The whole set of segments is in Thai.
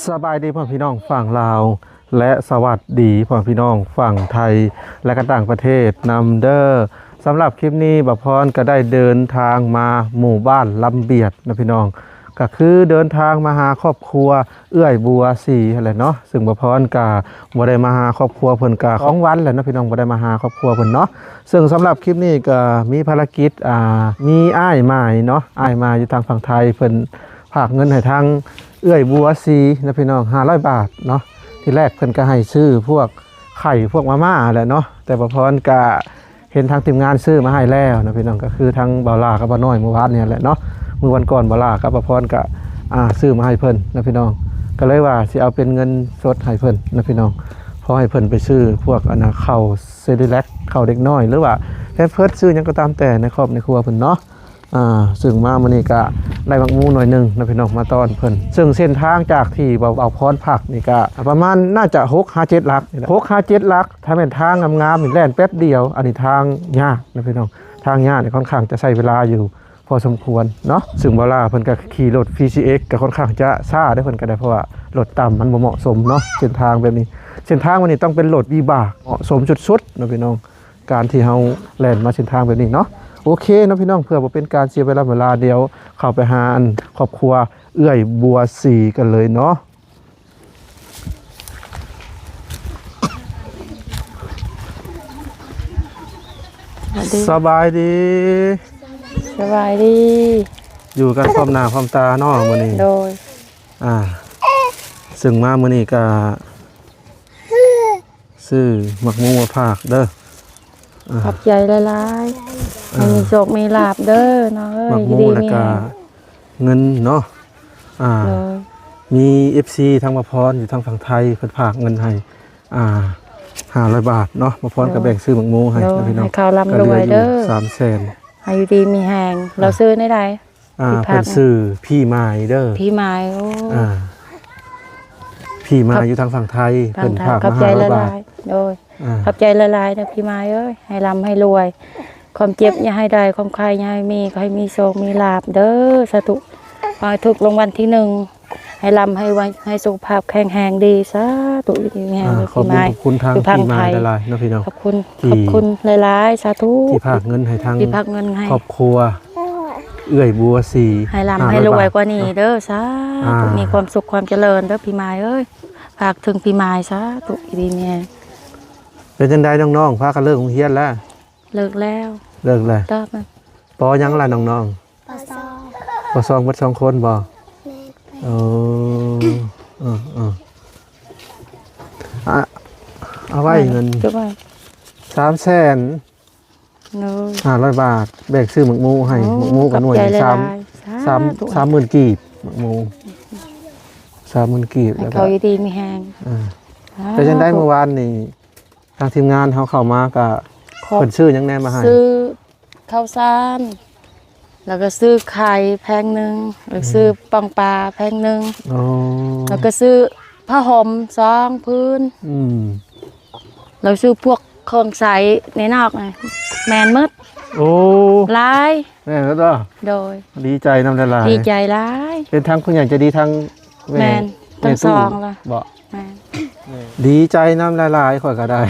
สบายดีพ่อพี่น้องฝั่งลาวและสวัสดีพ่อพี่น้องฝั่งไทยและก็ต่างประเทศนำเด้อสำหรับคลิปนี้บักพรก็ได้เดินทางมาหมู่บ้านลำเบียดนะพี่น้องก็คือเดินทางมาหาครอบครัวเอื้อยบัวสีอะไรเนาะซึ่งบักพรก็บ่ได้มาหาครอบครัวเพิ่นก็ของวันแหละนะพี่น้องบ่ได้มาหาครอบครัวเพิ่นเนาะซึ่งสำหรับคลิปนี้ก็มีภารกิจมีอ้ายหมายเนาะอ้ายหมายอยู่ทางฝั่งไทยเพิ่นฝากเงินให้ทางเอื้อยบัวสีนะพี่น้อง500 บาทเนาะที่แรกเพิ่นก็ให้ซื้อพวกไข่พวกมาม่าแหละเนาะแต่บักพรก็เห็นทางทีมงานซื้อมาให้แล้วนะพี่น้องก็คือทางบ่าวลากับบ่าวน้อยเมื่อวานเนี่ยแหละเนาะมื้อวันก่อนบ่าวลากับบ่าวพรก็ซื้อมาให้เพิ่นนะพี่น้องก็เลยว่าสิเอาเป็นเงินสดให้เพิ่นนะพี่น้องพอให้เพิ่นไปซื้อพวกข้าวเซริแลกข้าวเด็กน้อยหรือว่าแพมเพิร์สซื้อหยังก็ตามแต่ในครอบในครัวเพิ่นเนาะซึ่งมามื้อนี้ก็ได้บักหมูหน่อยนึงนะพี่น้องมาต้อนเพิ่นซึ่งเส้นทางจากที่เอาพรผักนี่ก็ประมาณน่าจะ6-7 ลักนี่แหละ6-7 ลักถ้าเป็นทางงามๆนี่แล่นแป๊บเดียวอันนี้ทางยากนะพี่น้องทางยากนี่ค่อนข้างจะใช้เวลาอยู่พอสมควรเนาะซึ่งเวลาเพิ่นก็ขี่รถ PCX ก็ค่อนข้างจะช้าได้เพิ่นก็ได้เพราะว่ารถต่ำมันบ่เหมาะสมเนาะเส้นทางแบบนี้เส้นทางวันนี้ต้องเป็นรถวิบากเหมาะสมสุดๆนะพี่น้องการที่เฮาแล่นมาเส้นทางแบบนี้เนาะโอเคนะพี่น้องเพื่อบ่เป็นการเสียเวลาเดียวเข้าไปหาครอบครัวเอื้อยบัวสีกันเลยเนาะสบายดีสบายดีอยู่กันพร้อมหน้าพร้อมตาเนาะมื้อนี้โดยซึ่งมามื้อนี้ก็ซื้อหมักหมูมาฝากเด้อขอบใจหลายๆให้มีโชคมีลาภเด้อน้องเอ้ยหมักหมูแล้วก็เงินเนาะมี FC ทางมาพรอยู่ทางฝั่งไทยเพิ่นฝากเงินให้500 บาทเนาะมาพรก็แบ่งซื้อหมักหมูให้พี่น้องให้ข้าวร่ำรวยเด้อ300,000อายุดีมีแหงเราซื้อได้ใดเพิ่นซื้อพี่ไม้เด้อพี่ไม้โอ้พี่มาอยู่ทางฝั่งไทยเพิ่นฝากมา500 บาทโดยขอบใจหลายๆนะพี่ไม้เอ้ยให้ร่ำให้รวยความเจ็บอย่าให้ได้ความใครอย่าให้มีก็ให้มีโชคมีลาภเด้อสาธุขอให้ถูกรางวัลที่1ให้ร่ำให้ไว้ให้สุขภาพแข็งแรงดีสาธุดีแม่พี่ไม้ขอบคุณทางพี่ไม้หลายๆนะพี่น้องขอบคุณหลายๆสาธุที่ฝากเงินให้ทางครอบครัวเอื้อยบัวสีให้ร่ำให้รวยกว่านี้เด้อสาธุมีความสุขความเจริญเด้อพี่ไม้เอ้ยฝากถึงพี่ไม้สาธุดีแม่เป็นจังไดน้องๆพากันเลิกโรงเรียนแล้วเลิกแล้วตอบปอยังล่ะน้องๆปอ2เบิด2คนบ่เอาไว้เงิน300,000 บาทแบกซื้อหมึกหมูให้หมึกหมูกับหน่วย30,000 กีบหมึกหมู30,000 กีบแล้วเขาดีมีแหงแต่จังได้เมื่อวานนี่ทางทีมงานเขาเข้ามาก็เพิ่นซื้อยังแน่มาให้ซื้อข้าวสารแล้วก็ซื้อไข่แพงนึงแล้วซื้อปังปลาแพงนึงแล้วก็ซื้อผ้าห่ม2 พื้นเราซื้อพวกเครื่องใช้ในนอกไงแมนมืดโอ้ลายแม่แล้วก็โดยดีใจน้ำลายดีใจร้ายเป็นทางคุณอยากจะดีทางแมนทั้ง2ละบ่ดีใจน้ำลายข่อยก็ได้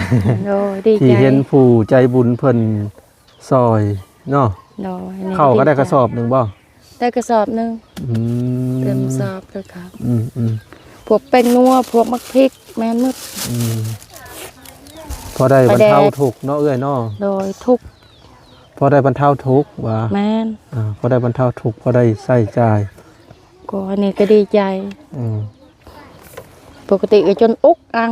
ที่เห็นผู้ใจบุญเพิ่นซอยเนาะเข้าก็ได้กระสอบนึงบ่ได้กระสอบนึงเต็มสอบเลยครับพวกเป็นนัวพวกมักพริกแม่นมืดพอได้บรรเทาทุกข์เนาะเอ้ยเนาะโดยทุกข์พอได้บรรเทาทุกข์ว่าแม่นพอได้บรรเทาทุกข์พอได้ใส่ใจก็อันนี้ก็ดีใจปกติก็จนอุกอัง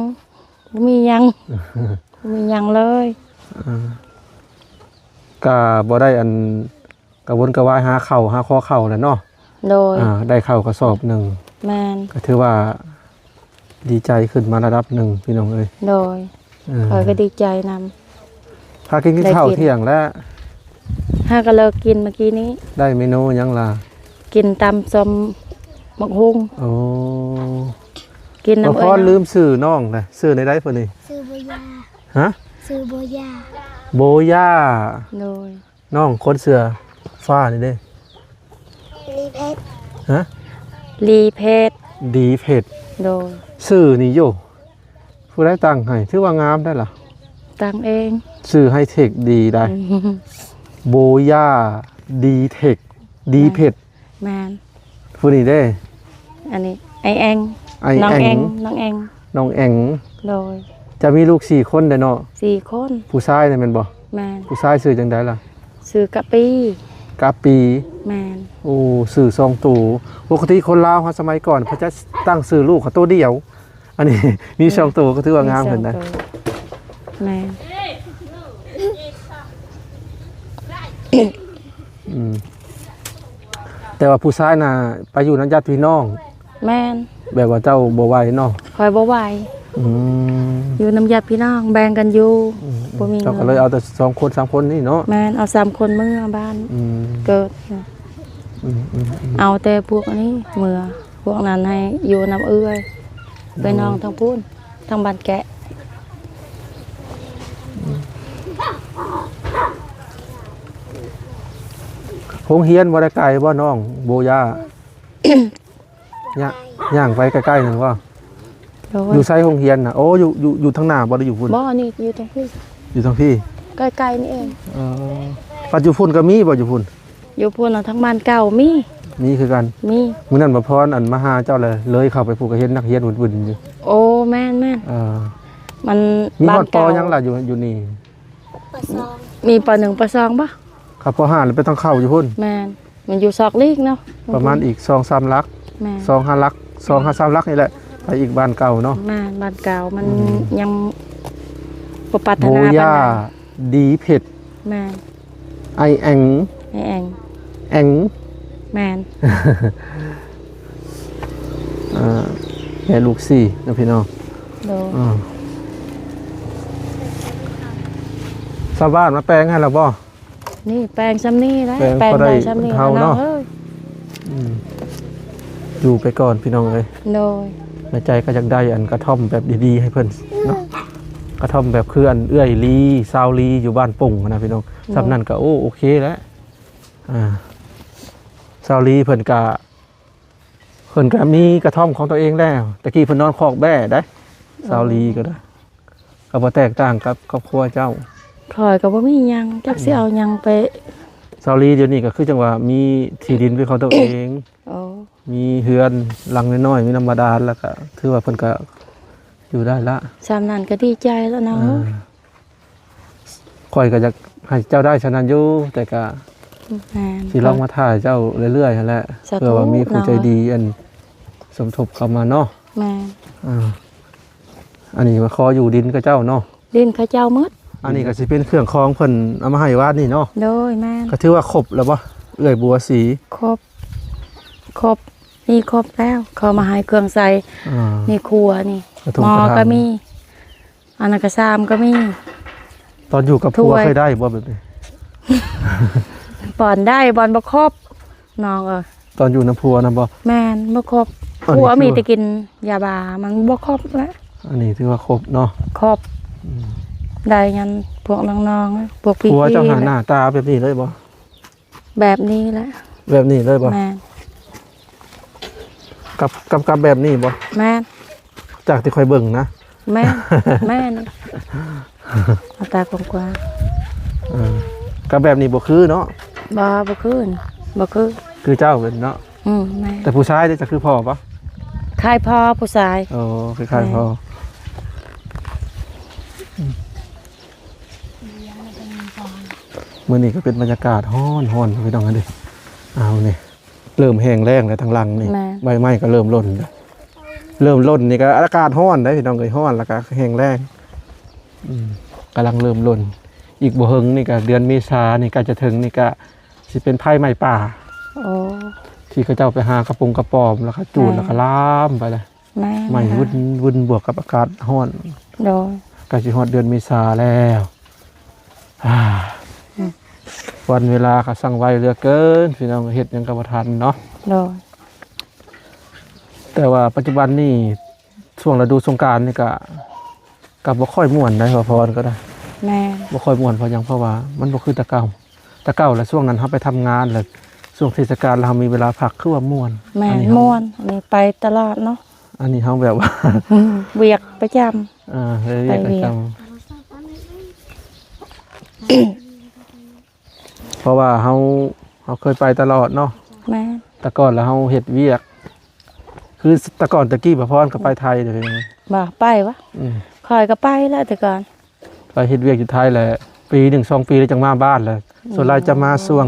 มียังเลยก็บ่ได้อันกระวนกระวายหาเข่าหาข้อเข่าแหละเนาะโดยได้เข่ากระสอบนึงแม่นก็ถือว่าดีใจขึ้นมาระดับหนึ่งพี่น้องเอ้ยโดยเขาก็ดีใจนำพากินข้าวเที่ยงแล้วก็เลิกกินเมื่อกี้นี้ได้เมนูยังล่ะกินตำส้มหมกฮุ้งกินน้ำพ่อลืมซื้อน้องเลยซื้อในได้เพิ่นนี่ซื้อโบยาฮะซื้อโบยาโดยน้องคนเสือฟ้านี่เด้ลีเพชรลีเพชร ดีเพชร โดย ชื่อนี่อยู่ผู้ได้ตั้งให้ถือว่างามได้ล่ะ ตั้งเอง ชื่อไฮเทคดีได้โบย่าดีเทคดีเพชร แมน ผู้นี้ได้ อันนี้ไอแอง ไอ น้อง แอ แอง งน้องแอง น้องแอง โดย จะมีลูก4คนได้เนาะ 4 คน ผู้ชายนี่แม่นบ่ แมน ผู้ชายชื่อจังไดล่ะ ซื้อกะปี กาปี แมน โอ้สื่อซองตู่ปกติคนลาวสมัยก่อนเขาจะตั้งสื่อลูกเขาตัวเดียว อันนี้ มีช่องตู่ก็ถือว่างามเห็นได้ แมน อืมแต่ว่าผู้ชายน่ะไปอยู่นั้นญาติพี่น้อง แมน แบบว่าเจ้าบ่ไหวเนาะ คอยบ่ไหว อืม อยู่น้ำยาพี่น้องแบ่งกันอยู่บ่มี เจ้าก็ เงิ เลย น เอาแต่2คน3คนนี่เนาะ แมนเอา3 คนเมื่อบ้าน อืม เกิด อืมอืมอืม เอาแต่พวกนี้เมื่อพวกนั้นให้อยู่น้ำเอื้อยไปน้องทางพูนทางบ้านแกะ โรงเรียนบ่ได้ไกลบ่น้องโบย่า ย่างไปใกล้ๆนั่นว่า โด อยู่ไสโรงเรียนน่ะโอ้อยู่ทางหน้าบ่ได้อยู่พุ่น บ่นี่อยู่ตรงพี่ อยู่ทางพี่ ใกล้ๆนี่เอง ปัจจุบันก็มีบ่อยู่พุ่น อยู่พูนเอาทั้งบ้านเก่ามี มีคือกัน มี มื้อนั้นบ่พรอันมาหาเจ้าเลยเข้าไปผูกก็เห็นนักเรียนวุ่นๆอยู่ โอ้แม่น มัน มี บ้า ฮอน ดป เก่า ยังล่ะอยู่นี่ มีป .1 ป .2 ป่ะ ครับป5แล้วไปต้องเข้าอยู่พุ่น แม่นมันอยู่ซอกลีกเนาะ ประมาณอีก 2-3 ลัก แม่น 2-5 ลัก 2-3 ลักนี่แหละไปอีกบ้านเก่าเนาะ แม่นบ้านเก่ามันยังบ่พัฒ โบ นาปาน ย่า ใด ดีเผ็ด แม่น ไอแอง ไอ้แอง แอง แม่น แม่ลูก4นะพี่น้อง โด ชาวบ้านมาแปลงให้แล้วบ่ นี่แปลงซ้ำนี่แหละ แปลงพอได้ ใหญ่ซ้ำนี่ เท่าเนาะ เอ้ย อยู่ไปก่อนพี่น้องเอ้ย โดย ในใจก็อยากได้อันกระท่อมแบบดีๆให้เพิ่นเนาะกระท่อมแบบคืออันเอื้อยลีซาวลีอยู่บ้านปุ่งนะพี่น้องสำนั่นก็โอเคแล้วซาวลีเพิ่นก็มีกระท่อมของตัวเองแล้วตะกี้เพิ่นนอนคอกแบ่ได้ซาวลีก็ได้ก็บ่แตกต่างกับครอบครัวเจ้า คอยก็บ่มีหยังจักสิเอาหยังไป ซาวลีเดี๋ยวนี้ก็คือจังว่ามีที่ดินเป็นของตัวเอง โอ้ มีเฮือนหลังน้อยๆมีน้ำบาดาลแล้วก็ถือว่าเพิ่นก็อยู่ได้ละ ซ้ำนั้นก็ดีใจแล้วเนาะ ข่อยก็จะให้เจ้าได้ฉะนั้นอยู่แต่ก็ แม่น สิลองมาถ่ายเจ้าเรื่อยๆนั่นแหละ สาธุ เพื่อว่ามีผู้ใจ เนาะ ดีอันสมทบเข้ามาเนาะ แม่น อันนี้มาขออยู่ดินกับเจ้าเนาะ ดินเขาเจ้าหมด อันนี้ก็สิเป็นเครื่องคองเพิ่นเอามาให้วาดนี่เนาะ โดยแม่น ก็ถือว่าครบแล้วบ่เอื้อยบัวสี ครบนี่ครบแล้วเขามาให้เครื่องใส่ อ่า นี่ครัวนี่ กระทง หม้อก ระทะ ก็มีอันนั้นก็ซามก็มี ตอนอยู่กับ ถ้ ผัว วย เคยได้บ่แบบนี้ บอนได้บอนบ่ครบน้องตอนอยู่น้ำผัวนะบ่ แม่นบ่ครบ อันนี้ ผัวมี คือ แต่กินยาบามันบ่ครบแล้ว อันนี้ถือว่าครบเนาะ ครบได้งั้นพวกน้องๆพวกพี่ ผัวเจ้าหาห ๆ น้าตาแบบนี้เลยบ่ แบบนี้แหละ แบบนี้เลยบ่ แม่น กับแบบนี้บ่ แม่น จากที่ค่อยเบิ่งนะ แม่นแม่นเอาตากว้าง กับแบบนี้บ่คือเนาะ ๆบ่คืนบ่คือ คือเจ้าเป็นเนาะ แม่น แต่ผู้ชายนี่จะคือพ่อปะ คายพ่อผู้ชาย โอ้คล้ายๆพ่อมื้อนี้ก็เป็นบรรยากาศฮ้อนๆพี่น้องกันดิเอานี่เริ่มแห้งแล้งแล้วทางหลังนี่ แม่ ใบไม้ก็เริ่มหล่นแล้วเริ่มหล่นนี่ก็อากาศฮ้อนได้พี่น้องเอ้ยฮ้อนแล้วก็แห้งแล้งกำลังเริ่มหล่นอีกบ่เฮิงนี่ก็เดือนเมษานี่ก็จะถึงนี่ก็สิเป็นไผ่ไม้ป่า โอ้ ที่เขาเจ้าไปหากระปุงกระปอมแล้วก็จูดแล้วก็ล้ามไปเลย แม่ ใหม่วุ่นบวกกับอากาศร้อน โดย ใกล้สิฮอดเดือนเมษาแล้ววันเวลาก็สั่งไวเหลือเกินพี่น้องเฮ็ดหยังก็บ่ทันเนาะ โดย แต่ว่าปัจจุบันนี่ช่วงฤดูสงกรานต์นี่ก็บ่ค่อยม่วนได้พอๆก็ได้ แม่ บ่ค่อยม่วนเพราะหยังเพราะว่ามันบ่คือแตะเก่าแล้วช่วงนั้นเฮาไปทำงานแล้ว ช่วงเทศกาลเรามีเวลาพักคือว่าม่วน แม่ อั น เฮา ม่วนอันนี้ไปตลอดเนาะ อันนี้เฮาแบบว่า เวียกประจำ เรียก ไป ประ เวีย จำเพราะว่าเฮาเคยไปตลอดเนาะ แม่น แต่ก่อนแล้วเฮาเฮ็ดเวียก คือแต่ก่อนตะกี้บ่พรก็ไปไทยเด้อ บ่ไปวะ อืม คอยก็ไปแล้วแต่ก่อน ไปเฮ็ดเวียกอยู่ไทยแหละปี1 2ปีแล้วจังมาบ้านแหละส่วนหลายจะมาช่วง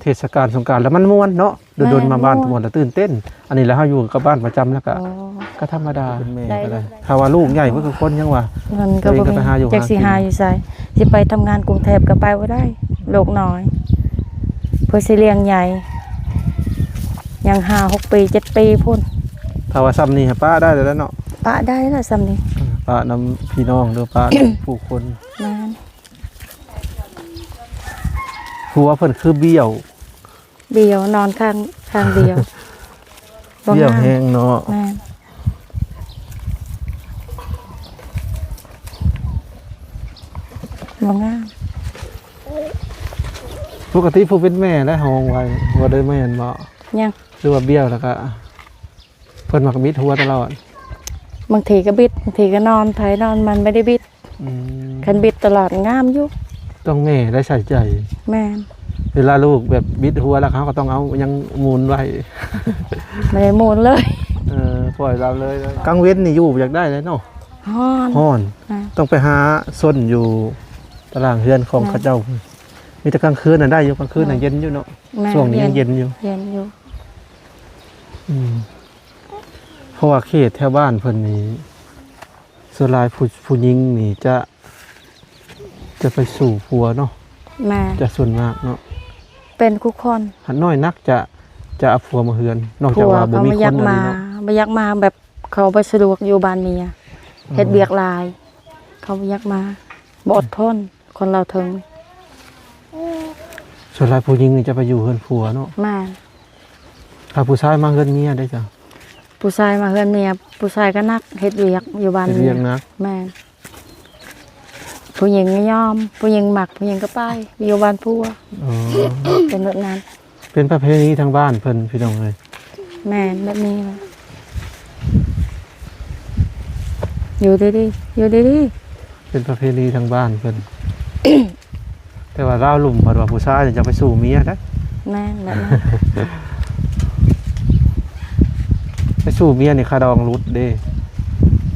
เทศกาลสงกรานต์แล้วมันม่วนเนาะโดนๆมาบ้านม่วนแล้วตื่นเต้น อันนี้แล้วเฮาอยู่กับบ้านประจำแล้วก็ อ๋อ ก็ธรรมดาเป็นแม่ ได้ ก็ได้ถ้าว่าลูกใหญ่ก็คือคนยังว่า มันก็บ่ ตัวเองก็ มี ไปหาอยู่ จักสิ หากิน หาอยู่ไสสิไปทำงานกรุงเทพก็ไปบ่ได้ลูกน้อยเพื่อสิเลี้ยงใหญ่ยัง5-6 ปี7 ปีพุ่น ถ้าว่าซ้ำนี่ป้าได้แล้วเนาะ ปะได้แล้วซำนี้ ป้านำพี่น้องหรือป้า ผู้คน แม่น ผัวเพิ่นคือเบี้ยว เดียวนอนข้างเดียวบ่ เบี้ยว งาม แห้งเนาะ แม่นบ่งาม ปกติผู้เป็นแม่และห้องไว้บ่ได้แม่นบ่ ยัง หรือว่าเบี้ยวแล้วก็เพิ่นมักมิดหัวตลอด บางทีก็บิดบางทีก็นอนไผนอนมันไม่ได้บิด อืม คันบิดตลอดงามอยู่ ต้องแม่ได้ใส่ใจ แม่น เวลาลูกแบบบิดหัวแล้วเขาก็ต้องเอายังหมุนไว้ ไม่ได้มูลเลย ปล่อยเราเลยกลางเว้นนี่อยู่อยากได้เลยเนาะ ฮ้อน ฮ้อน อ่ะ ต้องไปหาส้นอยู่ตารางเฮือนของเขาเจ้า มีแต่กลางคืนน่ะได้อยู่กลางคืนน่ะเย็นอยู่เนาะ แม่ ช่วงนี้ยังเย็นอยู่ เย็นอยู่ เพราะว่าเขตแถวบ้านเพิ่นนี้ส่วนหลายผู้หญิงนี่จะไปสู่ผัวเนาะ แม่ จะส่วนมากเนาะ เป็นคุกคน หันน้อยนักจะเอาผัวมาเฮือน นอก ผั จาก ว ว่าบ่ เขา มี ไม่ ค อยาน ก อะไร มา เนาะ ไม่อยากมาแบบเขาไปสะดวกอยู่บ้านเมียเฮ็ดเบียกหลาย เขาไม่อยากมาบ่อดทนคนเราถึง ส่วนหลายผู้หญิงนี่จะไปอยู่เฮือนผัวเนาะ แม่ ถ้าผู้ชายมาเฮือนเมียได้จ้ะ ผู้ชายมาเฮือนเมียผู้ชายก็นักเฮ็ดเบียกอยู่บ้าน เป็น เมี เรี ย ยงนัก แม่ผู้หญิงไม่ยอม ผู้หญิงหมักผู้หญิงก็ไปอยู่บ้านผัว อ๋อ เป็นแบบนั้น เป็นประเพณีทางบ้านเพิ่นพี่น้องเอ้ย แม่นแบบนี้เลยอยู่ดีๆอยู่ดี เป็นประเพณีทางบ้านเพิ่น แต่ว่าล่าวหลุ่มเพิ่นว่าผู้ชายจะไปสู่เมียนะ ๆแม่นแบบนั้น ไปสู่เมียนี่ค่าดองรุดเด้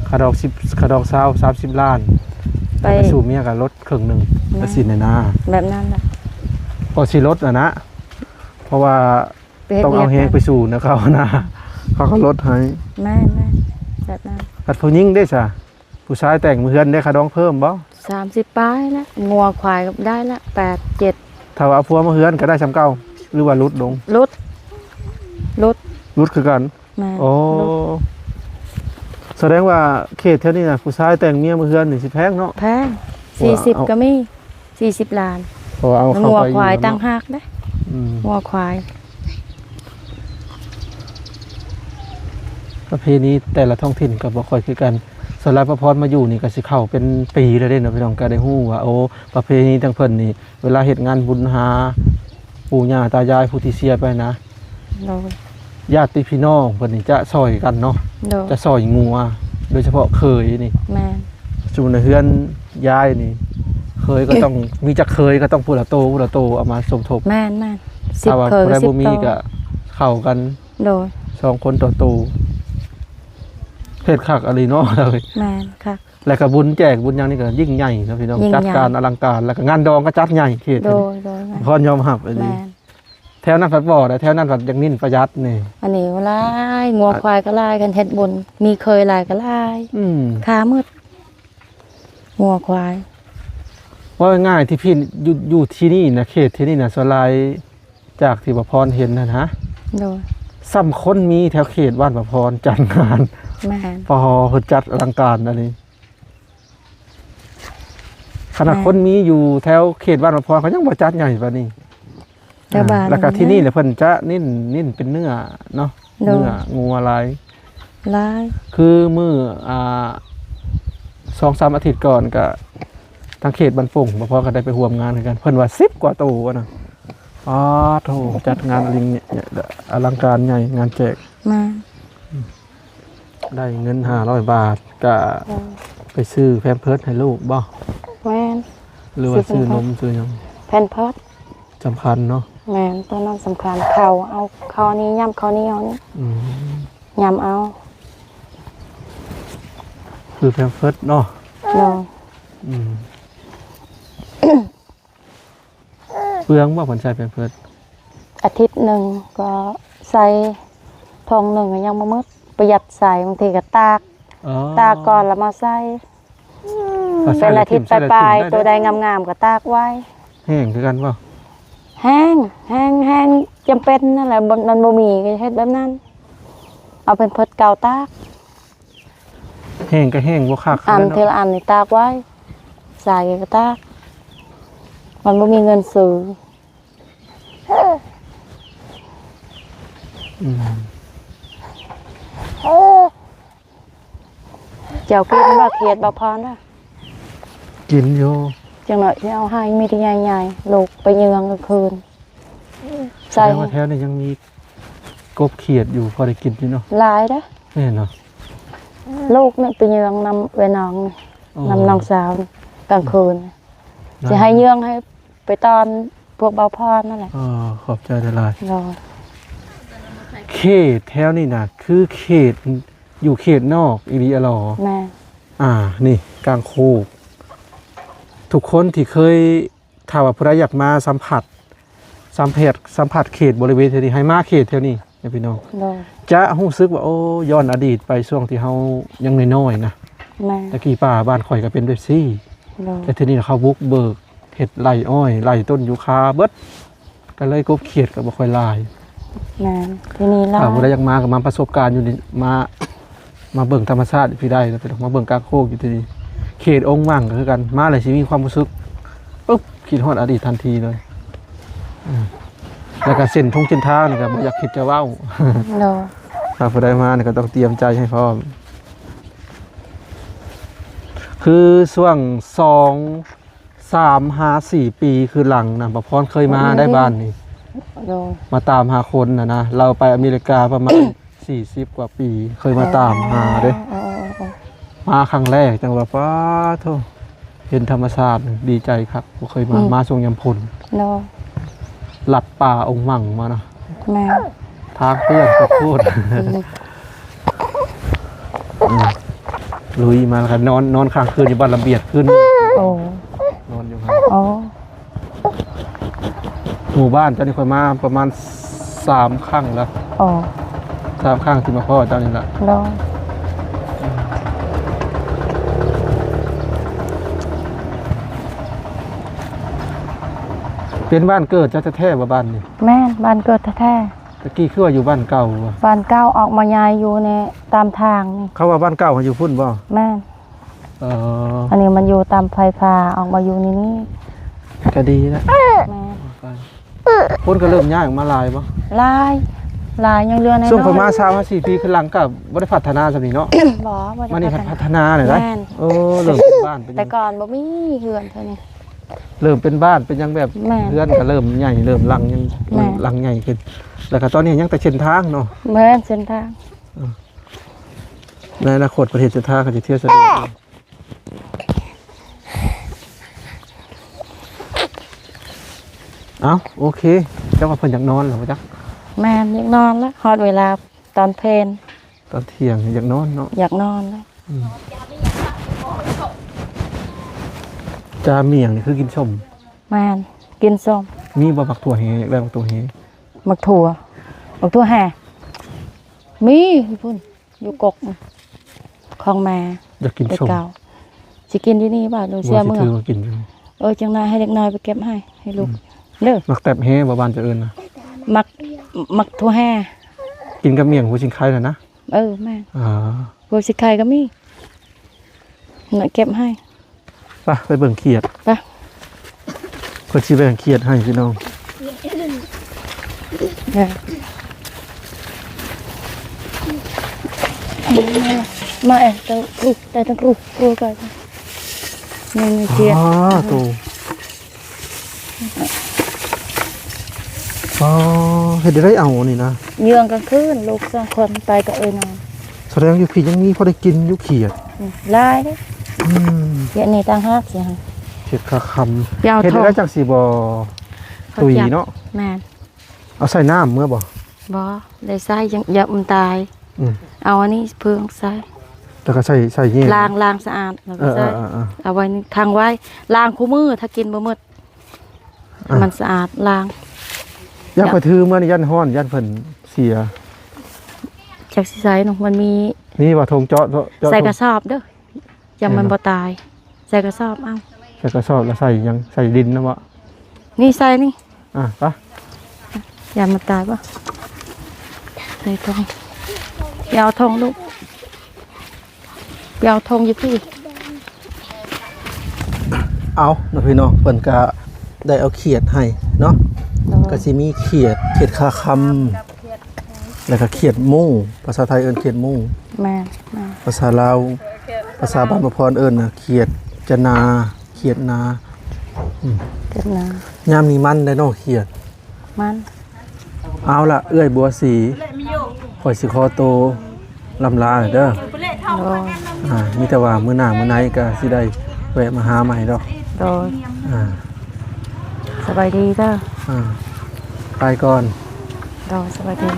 ค่าดอง10ค่าดอง20 30ล้าน ไป ไปสู่เมียก็ลดครึ่งหนึงก็สิในหน้า แบบนั้นแหละ พอสิลดนะเพราะว่า ไปฮ็ด ต้องเอาแฮงไปสู่นะเขานะเขาก็ลดให้ แม่นแม่นแบบนั้น กัดผู้หญิงได้ซะผู้ชายแต่งมือเฮือนได้ค่าดองเพิ่มบ่ 30ป้ายแล้วงัวควายก็ได้ละ8 7 ถ้าว่าเอาผัวมาเฮือนก็ได้ซ้ำเก่าหรือว่าลดลง ลด ลดคือกัน แม่น โอ้ ลด แสดงว่าเขตแถวนี้น่ะผู้ชายแต่งเมียมือเฮือนนี่สิแพงเนาะ แพง ว่าเอา 40ก็มี40ล้าน เพราะว่าเอาเข้า งัว ไป ควาย อยู่ ตั้ง เนาะ หากเด้ อืม งัวควาย ประเพณีแต่ละท้องถิ่นก็บ่ค่อยคือกันสำหรับประพรมาอยู่นี่ก็สิเข้าเป็นปีแล้วเด้เนาะพี่น้องก็ได้ฮู้ว่าโอ้ประเพณีทางเพิ่นนี่เวลาเฮ็ดงานบุญหาปู่ย่าตายายผู้ที่เสียไปนะ โดย ญาติพี่น้องเพิ่นนี่จะซอยกันเนาะ โดย จะซอยงัวโดยเฉพาะเคยนี่ แม่น สู่ในเฮือนยายนี่เคยก็ต้อง มีจักเคยก็ต้องผู้ละโตเอามาสมทบ แม่นแม่น ถ้าว่า 10เคย ผู้ใด ก็ บ่มี 10 ก็ โต เข้ากัน โดย 2คนต่อโตเฮ็ดคักอะไรเนาะ เลย แม่นค่ะ แล้วก็บุญแจกบุญหยังนี่ก็ยิ่งใหญ่ครับพี่น้อง ยิ่งใหญ่ จัดการอลังการแล้วก็งานดองก็จัดใหญ่เขต โดยแม่น พรยอมรับอันนี้ แม่น แถวนั้นผัดบ่ได้แถวนั้นผัดยังนิ่นประหยัดนี่ อันนี้หลายงัวควายก็หลายกันเฮ็ดบุญมีเคยหลายก็หลาย อืม ขามืดงัวควาย ว่าง่ายที่พี่อยู่ที่นี่นะเขตที่นี่นะสลายจากที่ประพรเห็นนะฮะ โดย ซ้ำคนมีแถวเขตบ้านประพรจัดงาน แม่น ปอเพิ่นจัดอลังการอันนี้ขณะคนมีอยู่แถวเขตบ้านประพรเขายังบ่จัดใหญ่ปานนี้ แต่บ้าน แล้วก็ที่นี่เนี่ยเพิ่นจะนิ่นเป็นเนื้อเนาะ โดย เนื้องูอะไร หลาย คือมื้อ2-3 อาทิตย์ก่อนก็ทางเขตบ้านฝงบ่พอก็ได้ไปร่วมงานกันเพิ่นว่า10กว่าโตวะนะ อ๋อโถจัดงานลิงเนี่ยอลังการใหญ่งานแจก มา ได้เงิน500 บาทก็ไปซื้อแพมเพิร์สให้ลูกบ่ แม่น หรือว่าซื้อนมซื้อหยัง แพนเพิร์ส สำคัญเนาะ แม่นตัวนั้นสำคัญเขาเอาเขานี้ย่ำเขานี้เอานี่ อืม ย่ำเอา คือแพมเพิร์สเนาะ โดย อืม เปลืองบ่ผลใช้แพมเพิร์ส อาทิตย์หนึ่งก็ใส่ทองหนึ่งก็ยังบ่หมดประหยัดใส่บางทีก็ตาก อ๋อ ตากก่อนแล้วมาใส่ ใส่ เป็น แล้ว อาทิตย์ ใส่แล้ว ปลาย ทิ้ง ๆตัวใดงามๆก็ตากไว้ แห้งคือกันบ่ แห้งจำเป็นนั่นแหละมันบ่มีก็เฮ็ดแบบนั้น เอาเป็นเพิดเก่าตาก แห้งก็แห้งบ่คัก อัน เนาะ ทีละอันนี่ตากไว้ใส่ก็ตาก มันบ่มีเงินซื้อ อืม เจ้ากินบ่เขียดบ่พรน่ะ กินอยู่ จังหน่อยสิเอาให้มีที่ใหญ่ๆลูกไปเยืองกลางคืน แส ใส่ ดงว่าแถวนี้ยังมีกบเขียดอยู่พอได้กินอยู่เนาะ หลายเด้อ แม่นเนาะ ลูกนี่ไปเยืองนำเวยน้องนี่ อ๋อน ำน้องสาวนี่กลางคืนสิให้เยืองให้ไปตอนพวกเบาพรนั่นแหละ อ๋อขอบใจหลาย รอ ๆเขตแถวนี้น่ะคือเขตอยู่เขตนอกอีหลีอะหรอ แม่ นี่กลางโคกทุกคนที่เคยถ้าว่าผู้ใดอยากมาสัมผัสเขตบริเวณแถวนี้ให้มาเขตแถวนี้นะพี่น้อง รอ จะรู้สึกว่าโอ้ย้อนอดีตไปช่วงที่เฮายังน้อยๆนะ แม่ ตะกี้ป่าบ้านข่อยก็เป็นแบบซี่ รอ แต่ทีนี้เขาบุกเบิกเห็ดไร่อ้อยไร่ต้นยูคาเบิดก็เลยกบเขียดก็บ่ค่อยหลาย แม่ที่นี่ล่ะ ถ้าผู้ใดอยากมาก็มาประสบการณ์อยู่นี่มาเบิ่งธรรมชาติอยู่พี่ได้แล้วไปมาเบิ่งกลางโคกอยู่ที่นี่เขตองค์ว่างก็คือกันมาเลยสิมีความรู้สึกปุ๊บคิดฮอดอดีตทันทีเลยแล้วก็เส้นทางนี่ก็บ่อยากคิดจะเว้า รอ ถ้าผู้ใดมานี่ก็ต้องเตรียมใจให้พร้อมคือช่วง2 3 5 4 ปีคือหลังนะบ่พรเคยมาได้บ้านนี่ รอ มาตามหาคนนะเราไปอเมริกาประมาณ 40 กว่าปี เคยมาตามหาเด้ อ๋อ มาครั้งแรกจังว่าป้าโธ่เห็นธรรมชาติดีใจครับบ่เคยมาช่วงยามพล รอ หลัดป่าองค์หมั่งมานะ แม่ ทางเพื่อนก็พูดลุยมาแล้วครับนอนค้างคืนอยู่บ้านระเบียดขึ้น โอ้ นอนอยู่ครับ โอ้ หมู่บ้านเจ้านี่ค่อยมาประมาณ3 ครั้งแล้ว โอ้ 3 ครั้งที่มาพ่อเจ้านี่แหละ รอ เป็นบ้านเกิดเจ้าแท้ๆว่าบ้านนี่ แม่บ้านเกิดแท้ ตะกี้คือว่าอยู่บ้านเก่าว่ะ ๆบ้านเก่าออกมายายอยู่ในตามทางนี่ เขาว่าบ้านเก่าเขาอยู่พุ่นบ่ แม่ เออ อันนี้มันอยู่ตามไฟฟ้าออกมาอยู่นี่ ก็ดีนะ แม่ พุ่นก็เริ่มย้ายออกมาหลายบ่ ลายยังเรือใน ช่วงประมาณ3-4 ปีขึ้นหลังก็บ่ได้พัฒนาซำนี้เนาะ บ่บ่ มานี่ ได้ พัฒนาเลยนะ แม่น โอ้เริ่มเป็นบ้านเป็น แต่ก่อนบ่มีเฮือนเท่านี้ เริ่มเป็นบ้านเป็นหยังแบบ แม่น เพื่อนก็เริ่มใหญ่เริ่มหลังยัง แม่น หลังใหญ่ขึ้นแล้วก็ตอนนี้ยังแต่เส้นทางเนาะ แม่นเส้นทาง ในอนาคตประเทศเส้นทางก็สิเที่ยวสะดวกเอ้าโอเคเจ้าว่าเพิ่นอยากนอนเหรอวะจ๊ะ แม่นอยากนอนแล้วฮอดเวลาตอนเพลน ตอนเที่ยงอยากนอนเนาะ อยากนอนแล้ว จาเมียงนี่คือกินชม แม่นกินส้ม มีบ่บักถั่วแฮอยากได้บักถั่วแฮ มักถั่วแห่มีอยู่พุ่นอยู่กกของแม่ อยากกิน แต่ ชม เก่าสิกินที่นี่บ่ดูเสีย ว่าสิ มื้อ ถือว่ากินอยู่ จังได๋ให้เด็กน้อยไปเก็บให้ลูกเด้อ มักแตบแฮบ่บ้านเจะเอิ้นนะ มักถั่วแห่ กินกับเมี่ยงหัวชิงไข่น่ะนะ แม่น อ่า พวกสิไข่ก็มีน่ะเก็บให้ ไปเบิ่งเขียด ไป เพิ่นสิไปเบิ่งเขียดให้พี่น้อง มาตั้งครูได้ตั้งครูก่อนนี่เจีย ตู อ๋อเฮ็ดได้เอานี่นะ เยืองกลางคืนลูก2คนไปกับเอ้ยน้อง แสดงอยู่พี่ยังมีพอได้กินอยู่เขียด ลายเด้ อืม เดี๋ยวนี้ต่างหากสิฮะ เขียดคาคำ ยาว เฮ็ด ทอง ได้จังสิบ่ตุยเนาะ แม่น เอาใส่น้ำเมื่อบ่ บ่ได้ใส่ยังอย่ามันตาย อืม เอาอันนี้เพิ่งใส่ แล้วก็ใส่เงี้ย ล้างสะอาดแล้วก็ใส่ เออ เอาไว้นี่ทางไว้ล้างคู่มือถ้ากินบ่หมดให้มันสะอาดล้าง อยากไปถือเมื่อนี่ยันฮ้อนยันเพิ่นเสีย จากสิใส่เนาะมันมี นี่ว่าธงเจาะ ใส่กระสอบเด้ออย่ามันบ่ตายใส่กระสอบเอา ใส่กระสอบแล้วใส่ยังใส่ดินนะบ่ นี่ใส่นี่ ไป อย่ามันตายบ่ใส่ทองอย่าเอาทองลูกอย่าเอาทองอยู่พี่ เอาเนาะพี่น้องเพิ่นก็ได้เอาเขียดให้เนาะก็สิมีเขียดคาคำแล้วก็เขียดมุ้งภาษาไทยเอิ้นเขียดมุ้ง แม่น ภาษาลาวภาษาบ้านประพรเอิ้นน่ะเขียดจะนาเขียดนา เกิดนะ ยามนี้มันได้เนาะเขียด มัน เอาล่ะเอื้อยบัวสีข่อยสิขอโตวลำลาเด้อ โดย มีแต่ว่ามื้อหน้ามื้อไหนก็สิได้แวะมาหาใหม่ดอก โดย อ่า สบายดีเด้อ ไปก่อน โดยสบายดี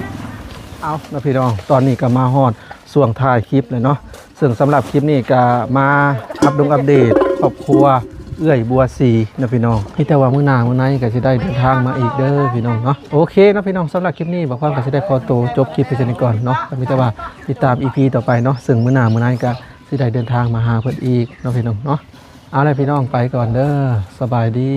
เอานะพี่น้อง ตอนนี้ก็มาฮอดส่วงท้ายคลิปเลยเนาะ ซึ่งสำหรับคลิปนี้ก็มาอัปเดตครอบครัวเอื้อยบัวสีนะพี่น้องพี่แต่ว่ามื้อหน้ามื้อไหนก็สิได้เดินทางมาอีกเด้อพี่น้องเนาะ โอเคนะพี่น้องสำหรับคลิปนี้บอกว่าก็สิได้ขอตัวจบคลิปไปเช่นนี้ก่อนเนาะก็มีแต่ว่าติดตาม EP ต่อไปเนาะ ซึ่งมื้อหน้ามื้อไหนก็สิได้เดินทางมาหาเพิ่นอีกเนาะพี่น้องเนาะ เอาล่ะพี่น้องไปก่อนเด้อ สบายดี